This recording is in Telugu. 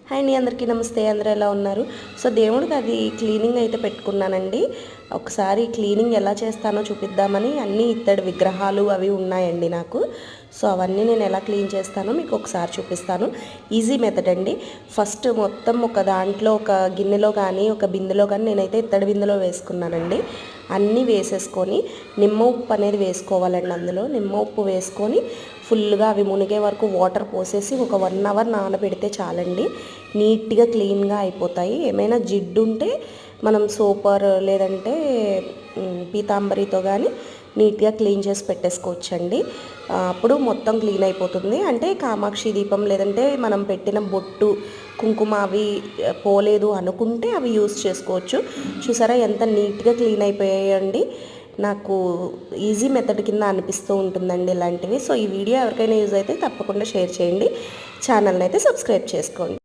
హాయ్ అండి, అందరికీ నమస్తే. అందరూ ఎలా ఉన్నారు? సో దేవుడికి అది క్లీనింగ్ అయితే పెట్టుకున్నానండి. ఒకసారి క్లీనింగ్ ఎలా చేస్తానో చూపిద్దామని అన్ని ఇత్తడి విగ్రహాలు అవి ఉన్నాయండి నాకు. సో అవన్నీ నేను ఎలా క్లీన్ చేస్తానో మీకు ఒకసారి చూపిస్తాను. ఈజీ మెథడ్ అండి. ఫస్ట్ మొత్తం ఒక దాంట్లో ఒక గిన్నెలో కానీ ఒక బిందెలో కానీ నేనైతే ఇత్తడి బిందెలో వేసుకున్నానండి. అన్నీ వేసేసుకొని నిమ్మ ఉప్పు అనేది వేసుకోవాలండి. అందులో నిమ్మ ఉప్పు వేసుకొని ఫుల్గా అవి మునిగే వరకు వాటర్ పోసేసి ఒక 1 అవర్ నానబెడితే చాలండి. నీట్గా క్లీన్గా అయిపోతాయి. ఏమైనా జిడ్డు ఉంటే మనం సోపర్ లేదంటే పీతాంబరితో కానీ నీట్గా క్లీన్ చేసి పెట్టేసుకోవచ్చండి. అప్పుడు మొత్తం క్లీన్ అయిపోతుంది. అంటే కామాక్షి దీపం లేదంటే మనం పెట్టిన బొట్టు కుంకుమ అవి పోలేదు అనుకుంటే అవి యూస్ చేసుకోవచ్చు. చూసారా ఎంత నీట్గా క్లీన్ అయిపోయాయండి. నాకు ఈజీ మెథడ్ కింద అనిపిస్తూ ఉంటుందండి ఇలాంటివి. సో ఈ వీడియో ఎవరికైనా యూజ్ అయితే తప్పకుండా షేర్ చేయండి. ఛానల్ని అయితే సబ్స్క్రైబ్ చేసుకోండి.